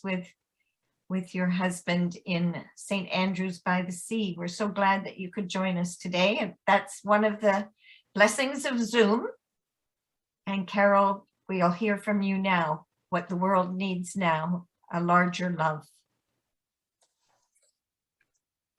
nights with your husband in St. Andrews by the Sea. We're so glad that you could join us today. And that's one of the blessings of Zoom. And Carol, we'll hear from you now, what the world needs now, a larger love.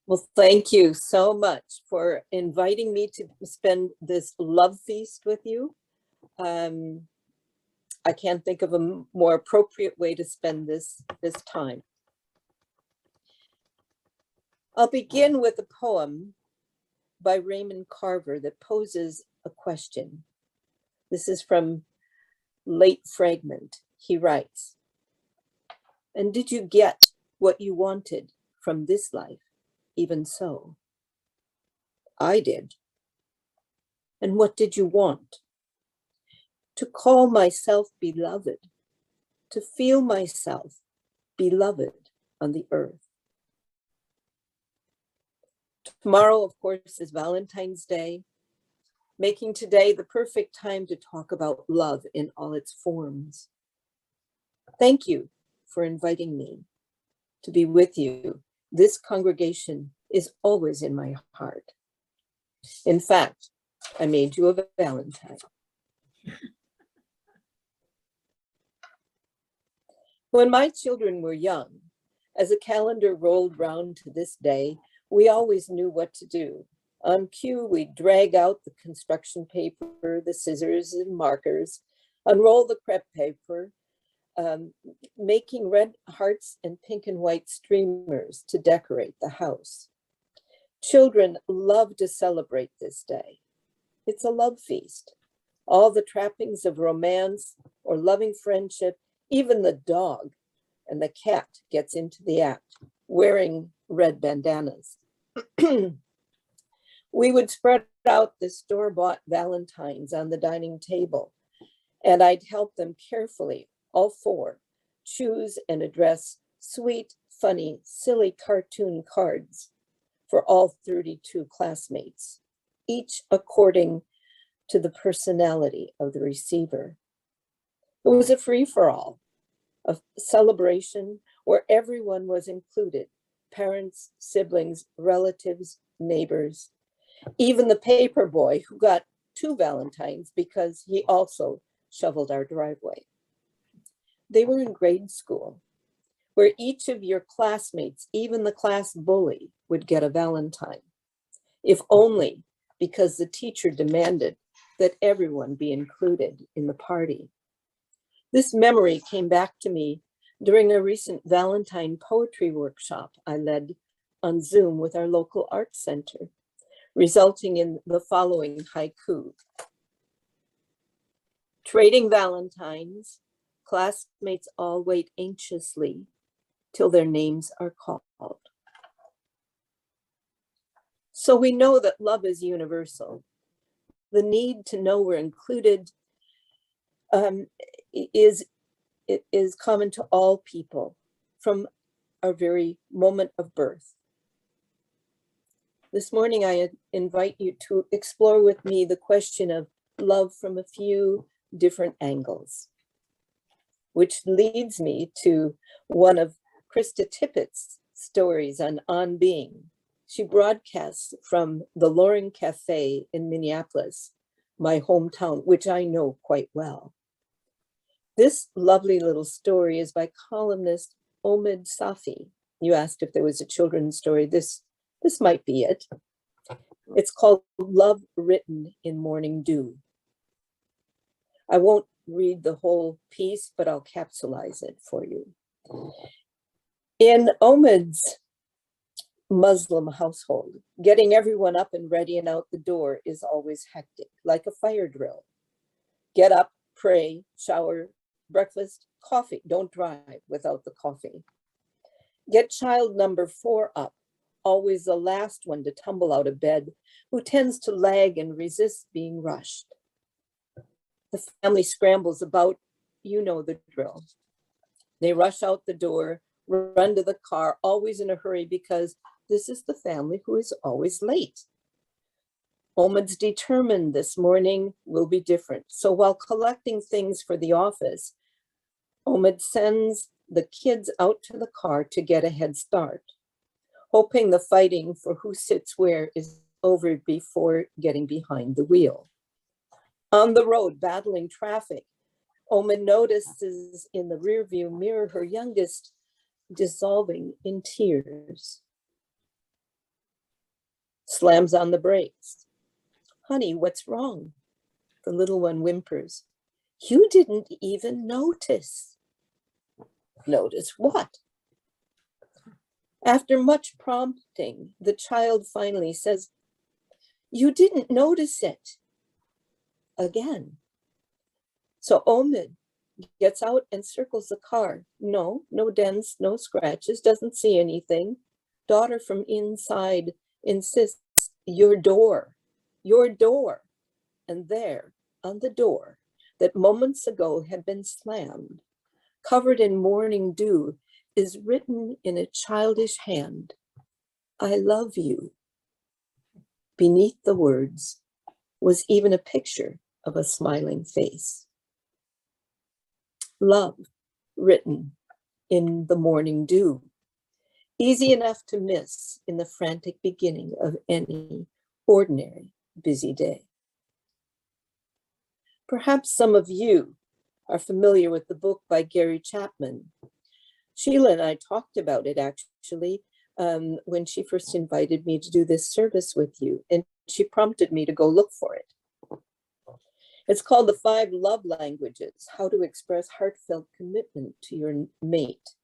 Well, thank you so much for inviting me to spend this love feast with you. I can't think of a more appropriate way to spend this time. I'll begin with a poem by Raymond Carver that poses a question. This is from Late Fragment. He writes, "And did you get what you wanted from this life? Even so, I did. And what did you want? To call myself beloved, to feel myself beloved on the earth. Tomorrow, of course, is Valentine's Day, making today the perfect time to talk about love in all its forms. Thank you for inviting me to be with you. This congregation is always in my heart. In fact, I made you a Valentine." When my children were young, as a calendar rolled round to this day, we always knew what to do. On cue, we'd drag out the construction paper, the scissors and markers, unroll the crepe paper, making red hearts and pink and white streamers to decorate the house. Children love to celebrate this day. It's a love feast. All the trappings of romance or loving friendship, even the dog and the cat gets into the act, wearing red bandanas. We would spread out the store-bought Valentines on the dining table, and I'd help them carefully, all four, choose and address sweet, funny, silly cartoon cards for all 32 classmates, each according to the personality of the receiver. It was a free-for-all, a celebration where everyone was included: parents, siblings, relatives, neighbors, even the paper boy who got 2 Valentines because he also shoveled our driveway. They were in grade school, where each of your classmates, even the class bully, would get a Valentine, if only because the teacher demanded that everyone be included in the party. This memory came back to me during a recent Valentine poetry workshop I led on Zoom with our local arts center, resulting in the following haiku. Trading Valentines, classmates all wait anxiously till their names are called. So we know that love is universal. The need to know we're included is common to all people from our very moment of birth. This morning, I invite you to explore with me the question of love from a few different angles, which leads me to one of Krista Tippett's stories on being. She broadcasts from the Loring Cafe in Minneapolis, my hometown, which I know quite well. This lovely little story is by columnist Omid Safi. You asked if there was a children's story. This might be it. It's called Love Written in Morning Dew. I won't read the whole piece, but I'll capsulize it for you. In Omid's Muslim household, getting everyone up and ready and out the door is always hectic, like a fire drill. Get up, pray, shower, breakfast, coffee. Don't drive without the coffee. Get child number 4 up, always the last one to tumble out of bed, who tends to lag and resist being rushed. The family scrambles about, you know the drill. They rush out the door, run to the car, always in a hurry because this is the family who is always late. Omid's determined this morning will be different. So while collecting things for the office, Omid sends the kids out to the car to get a head start, hoping the fighting for who sits where is over before getting behind the wheel. On the road, battling traffic, Oma notices in the rearview mirror her youngest dissolving in tears. Slams on the brakes. Honey, what's wrong? The little one whimpers. You didn't even notice. Notice what? After much prompting, the child finally says, you didn't notice it. Again. So Omid gets out and circles the car. No dents, no scratches, doesn't see anything. Daughter from inside insists, your door. And there, on the door, that moments ago had been slammed, covered in morning dew, is written in a childish hand, I love you. Beneath the words was even a picture of a smiling face. Love, written in the morning dew, easy enough to miss in the frantic beginning of any ordinary busy day. Perhaps some of you are familiar with the book by Gary Chapman. Sheila and I talked about it actually when she first invited me to do this service with you, and she prompted me to go look for it. It's called The 5 Love Languages, How to Express Heartfelt Commitment to Your Mate.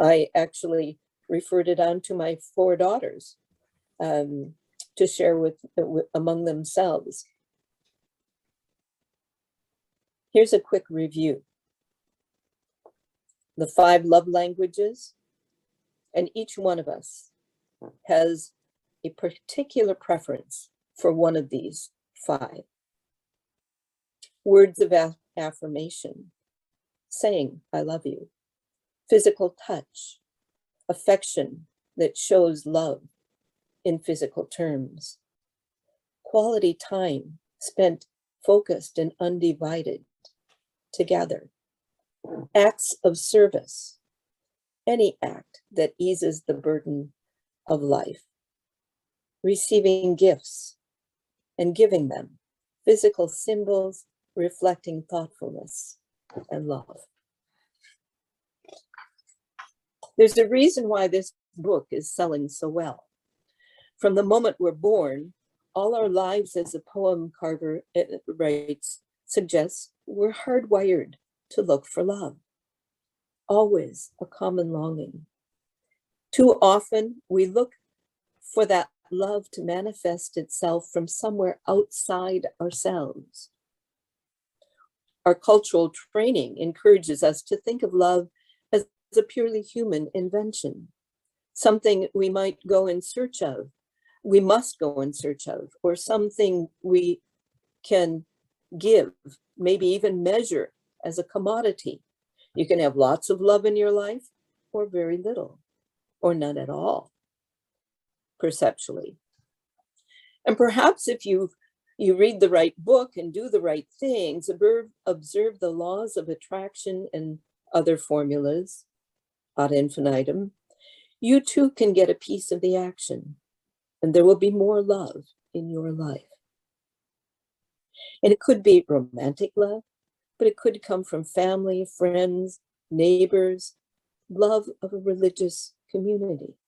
I actually referred it on to my 4 daughters to share with among themselves. Here's a quick review. The 5 love languages, and each one of us has a particular preference for one of these 5. Words of affirmation, saying, I love you. Physical touch, affection that shows love in physical terms. Quality time spent focused and undivided together. Acts of service, any act that eases the burden of life. Receiving gifts and giving them, physical symbols reflecting thoughtfulness and love. There's a reason why this book is selling so well. From the moment we're born, all our lives, as a poem Carver writes, suggests we're hardwired to look for love. Always a common longing. Too often we look for that love to manifest itself from somewhere outside ourselves. Our cultural training encourages us to think of love as a purely human invention, something we might go in search of, we must go in search of, or something we can give, maybe even measure as a commodity. You can have lots of love in your life, or very little, or none at all, perceptually. And perhaps if you read the right book and do the right things, observe the laws of attraction and other formulas ad infinitum, you too can get a piece of the action, and there will be more love in your life. And it could be romantic love, but it could come from family, friends, neighbors, love of a religious community.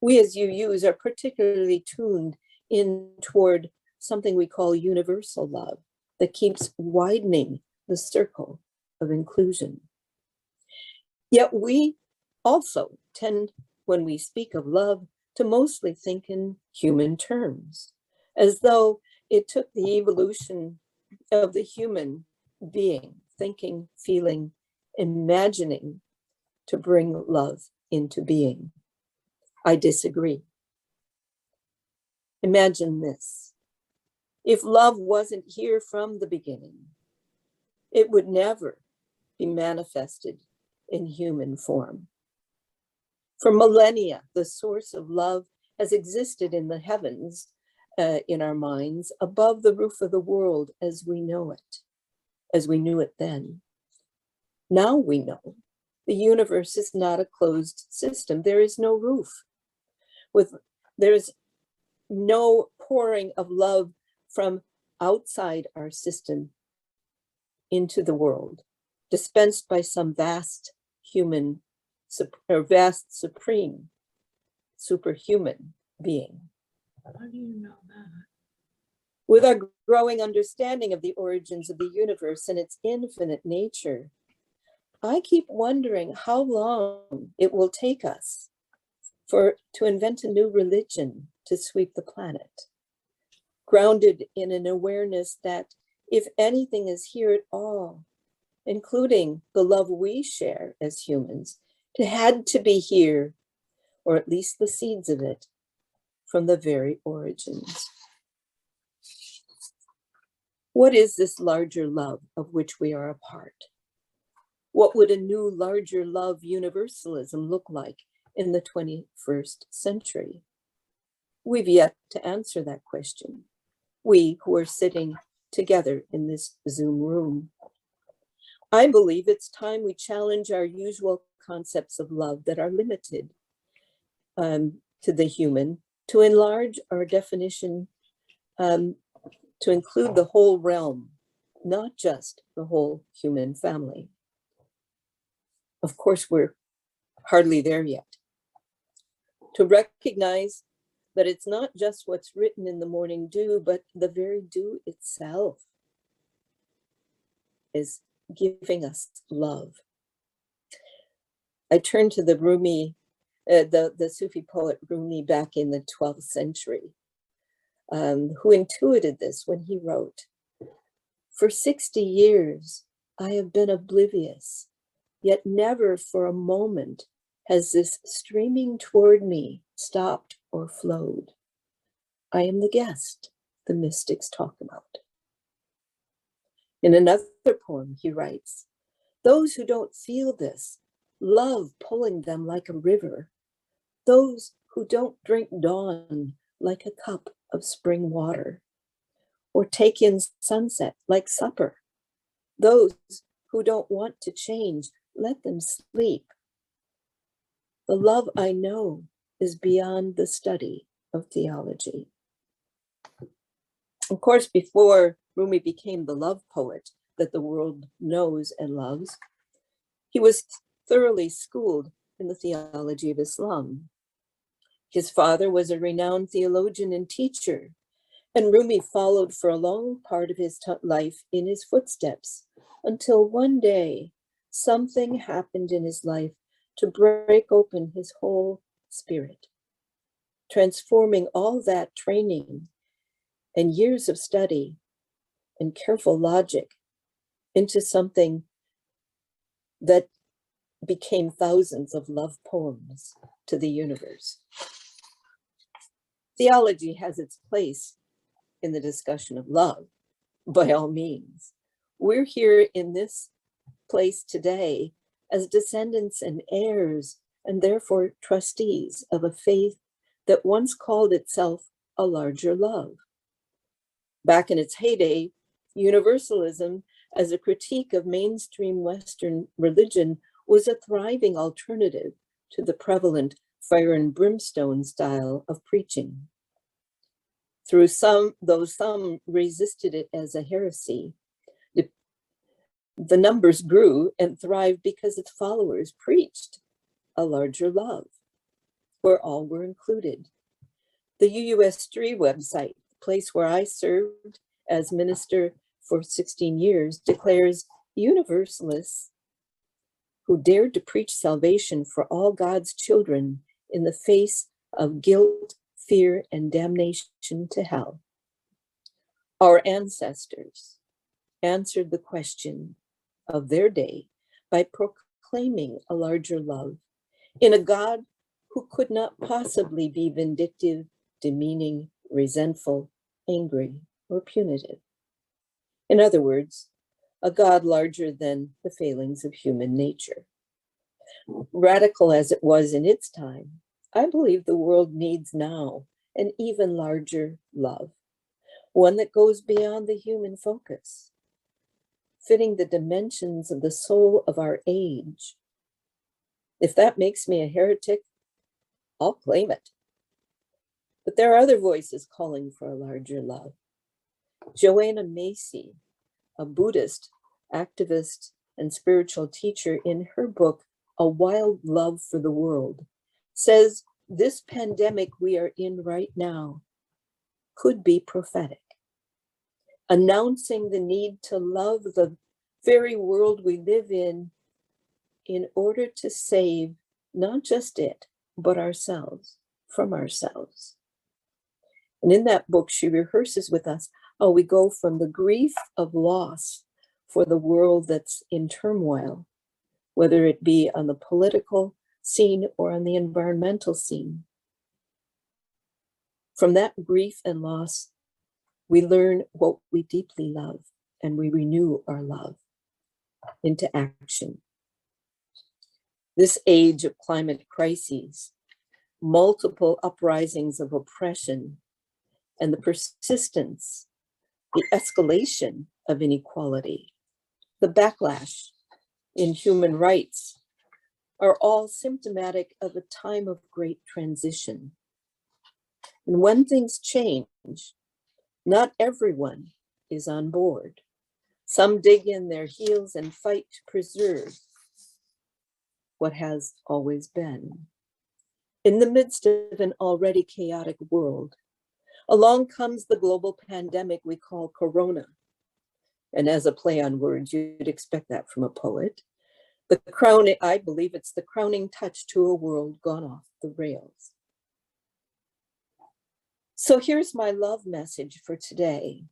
We as UUs are particularly tuned in toward something we call universal love that keeps widening the circle of inclusion. Yet we also tend, when we speak of love, to mostly think in human terms, as though it took the evolution of the human being, thinking, feeling, imagining, to bring love into being. I disagree. Imagine this. If love wasn't here from the beginning, it would never be manifested in human form. For millennia, the source of love has existed in the heavens, in our minds, above the roof of the world as we know it, as we knew it then. Now we know The universe is not a closed system. There is no roof. There's no pouring of love from outside our system into the world, dispensed by some vast human or vast supreme superhuman being. How do you know that? With our growing understanding of the origins of the universe and its infinite nature, I keep wondering how long it will take us to invent a new religion to sweep the planet, grounded in an awareness that if anything is here at all, including the love we share as humans, it had to be here, or at least the seeds of it, from the very origins. What is this larger love of which we are a part? What would a new larger love universalism look like in the 21st century? We've yet to answer that question, we who are sitting together in this Zoom room. I believe it's time we challenge our usual concepts of love that are limited to the human, to enlarge our definition to include the whole realm, not just the whole human family. Of course, we're hardly there yet. To recognize that it's not just what's written in the morning dew, but the very dew itself is giving us love. I turn to the Rumi, the Sufi poet Rumi back in the 12th century, who intuited this when he wrote, "For 60 years, I have been oblivious, yet never for a moment has this streaming toward me stopped or flowed. I am the guest the mystics talk about." In another poem, he writes, "Those who don't feel this, love pulling them like a river. Those who don't drink dawn like a cup of spring water, or take in sunset like supper. Those who don't want to change, let them sleep. The love I know is beyond the study of theology." Of course, before Rumi became the love poet that the world knows and loves, he was thoroughly schooled in the theology of Islam. His father was a renowned theologian and teacher, and Rumi followed for a long part of his life in his footsteps, until one day something happened in his life to break open his whole spirit, transforming all that training and years of study and careful logic into something that became thousands of love poems to the universe. Theology has its place in the discussion of love, by all means. We're here in this place today as descendants and heirs, and therefore trustees of a faith that once called itself a larger love. Back in its heyday, Universalism, as a critique of mainstream Western religion, was a thriving alternative to the prevalent fire and brimstone style of preaching. Though some resisted it as a heresy, the numbers grew and thrived because its followers preached a larger love, where all were included. The UUS3 website, the place where I served as minister for 16 years, declares Universalists who dared to preach salvation for all God's children in the face of guilt, fear, and damnation to hell. Our ancestors answered the question of their day by proclaiming a larger love in a God who could not possibly be vindictive, demeaning, resentful, angry, or punitive. In other words, a God larger than the failings of human nature. Radical as it was in its time, I believe the world needs now an even larger love, one that goes beyond the human focus, fitting the dimensions of the soul of our age, If that makes me a heretic, I'll claim it. But there are other voices calling for a larger love. Joanna Macy, a Buddhist activist and spiritual teacher, in her book, A Wild Love for the World, says this pandemic we are in right now could be prophetic, announcing the need to love the very world we live in order to save not just it, but ourselves from ourselves. And in that book, she rehearses with us how we go from the grief of loss for the world that's in turmoil, whether it be on the political scene or on the environmental scene. From that grief and loss, we learn what we deeply love, and we renew our love into action. This age of climate crises, multiple uprisings of oppression, and the persistence, the escalation of inequality, the backlash in human rights, are all symptomatic of a time of great transition. And when things change, not everyone is on board. Some dig in their heels and fight to preserve what has always been. In the midst of an already chaotic world, along comes the global pandemic we call Corona. And as a play on words, you'd expect that from a poet. I believe it's the crowning touch to a world gone off the rails. So here's my love message for today.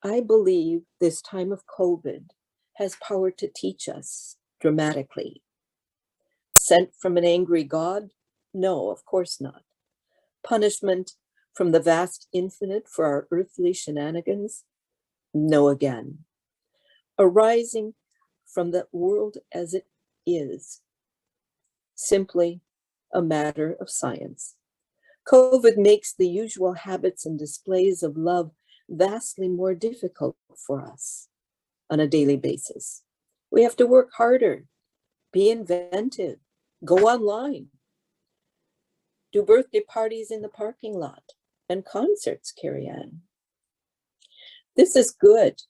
I believe this time of COVID has power to teach us dramatically. Sent from an angry God? No, of course not. Punishment from the vast infinite for our earthly shenanigans? No again. Arising from the world as it is, simply a matter of science. COVID makes the usual habits and displays of love vastly more difficult for us on a daily basis. We have to work harder, be inventive, go online, do birthday parties in the parking lot, and concerts carry on. This is good.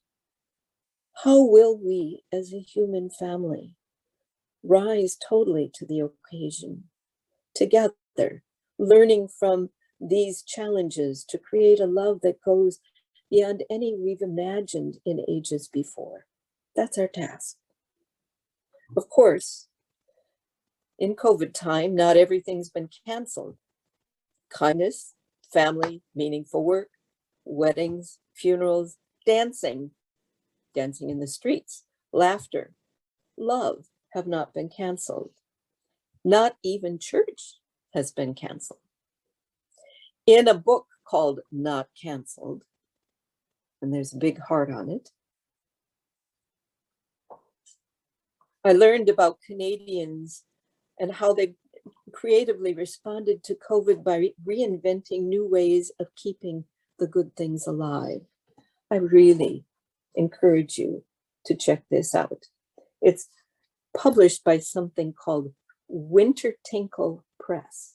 How will we as a human family rise totally to the occasion, together, learning from these challenges to create a love that goes beyond any we've imagined in ages before? That's our task. Of course, in COVID time, not everything's been canceled. Kindness, family, meaningful work, weddings, funerals, dancing in the streets, laughter, love have not been canceled. Not even church has been canceled. In a book called Not Canceled, and there's a big heart on it, I learned about Canadians and how they creatively responded to COVID by reinventing new ways of keeping the good things alive. I really encourage you to check this out. It's published by something called Winter Tinkle Press.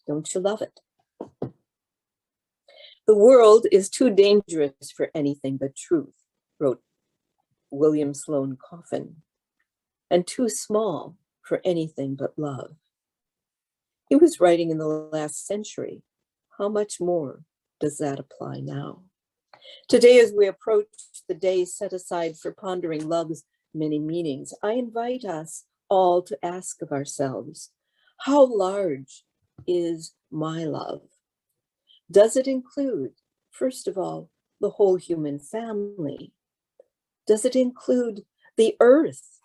Don't you love it? The world is too dangerous for anything but truth, wrote William Sloane Coffin, and too small for anything but love. He was writing in the last century. How much more does that apply now? Today, as we approach the day set aside for pondering love's many meanings, I invite us all to ask of ourselves, how large is my love? Does it include, first of all, the whole human family? Does it include the earth?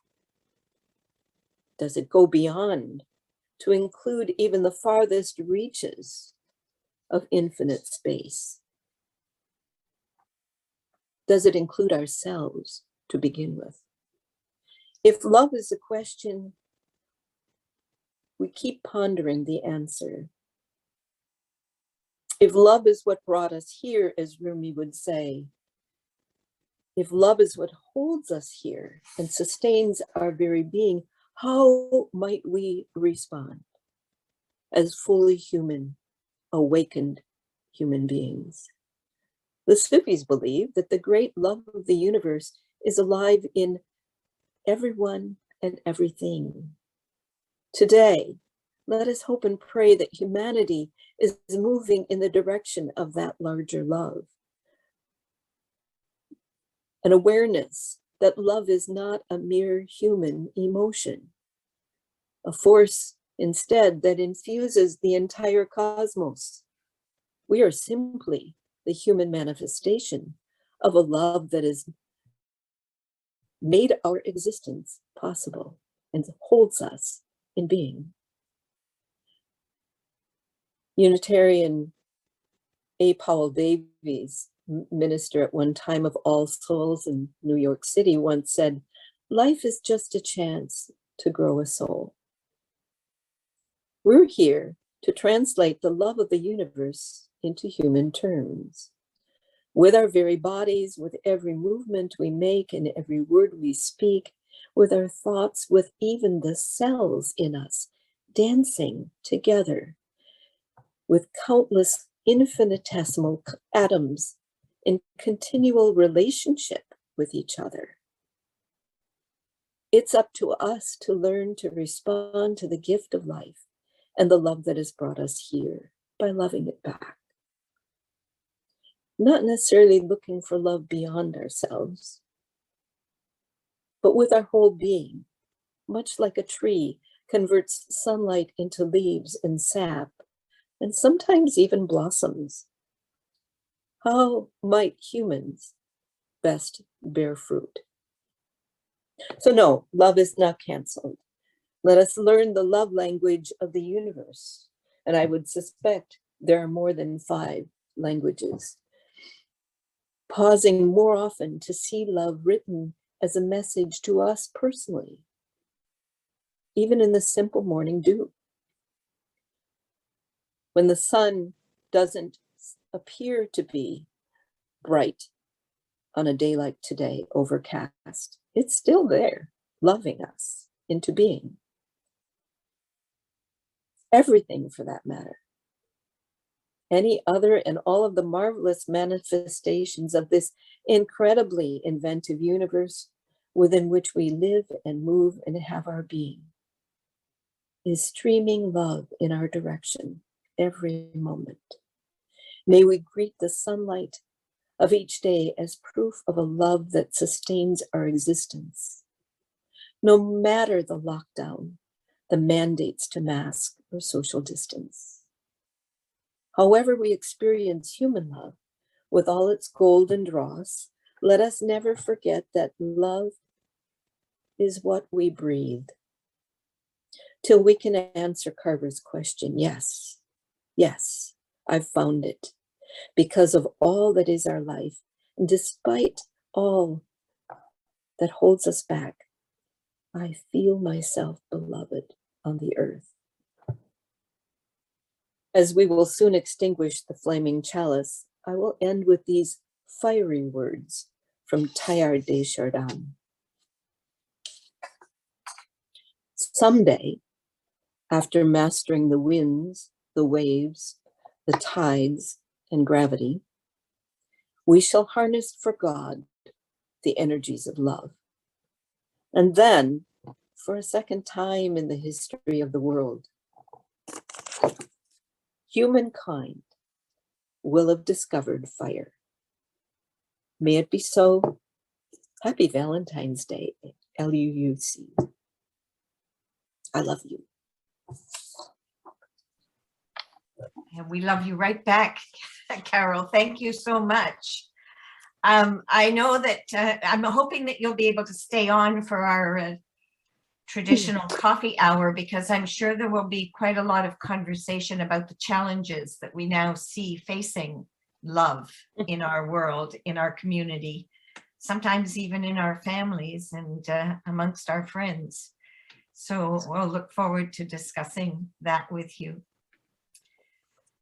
Does it go beyond to include even the farthest reaches of infinite space? Does it include ourselves to begin with? If love is a question, we keep pondering the answer. If love is what brought us here, as Rumi would say, if love is what holds us here and sustains our very being, How might we respond as fully human, awakened human beings? The Sufis believe that the great love of the universe is alive in everyone and everything. Today, let us hope and pray that humanity is moving in the direction of that larger love. An awareness that love is not a mere human emotion, a force instead that infuses the entire cosmos. We are simply the human manifestation of a love that has made our existence possible and holds us in being. Unitarian A. Powell Davies, minister at one time of All Souls in New York City, once said, "Life is just a chance to grow a soul." We're here to translate the love of the universe into human terms. With our very bodies, with every movement we make and every word we speak, with our thoughts, with even the cells in us dancing together, with countless infinitesimal atoms in continual relationship with each other. It's up to us to learn to respond to the gift of life and the love that has brought us here by loving it back. Not necessarily looking for love beyond ourselves, but with our whole being, much like a tree converts sunlight into leaves and sap, and sometimes even blossoms. How might humans best bear fruit? So no, love is not canceled. Let us learn the love language of the universe. And I would suspect there are more than 5 languages. Pausing more often to see love written as a message to us personally, even in the simple morning dew. When the sun doesn't appear to be bright on a day like today, overcast, it's still there, loving us into being. Everything, for that matter. Any other and all of the marvelous manifestations of this incredibly inventive universe within which we live and move and have our being is streaming love in our direction every moment. May we greet the sunlight of each day as proof of a love that sustains our existence. No matter the lockdown, the mandates to mask or social distance. However we experience human love, with all its gold and dross, let us never forget that love is what we breathe. Till we can answer Carver's question, yes, yes, I've found it. Because of all that is our life, and despite all that holds us back, I feel myself beloved on the earth. As we will soon extinguish the flaming chalice, I will end with these fiery words from Teilhard de Chardin. Someday, after mastering the winds, the waves, the tides, and gravity, we shall harness for God the energies of love. And then, for a second time in the history of the world, humankind will have discovered fire. May it be so. Happy Valentine's Day, LUUC. I love you. And we love you right back, Carol. Thank you so much. I know that I'm hoping that you'll be able to stay on for our traditional coffee hour, because I'm sure there will be quite a lot of conversation about the challenges that we now see facing love in our world, in our community, sometimes even in our families and amongst our friends. So we'll look forward to discussing that with you.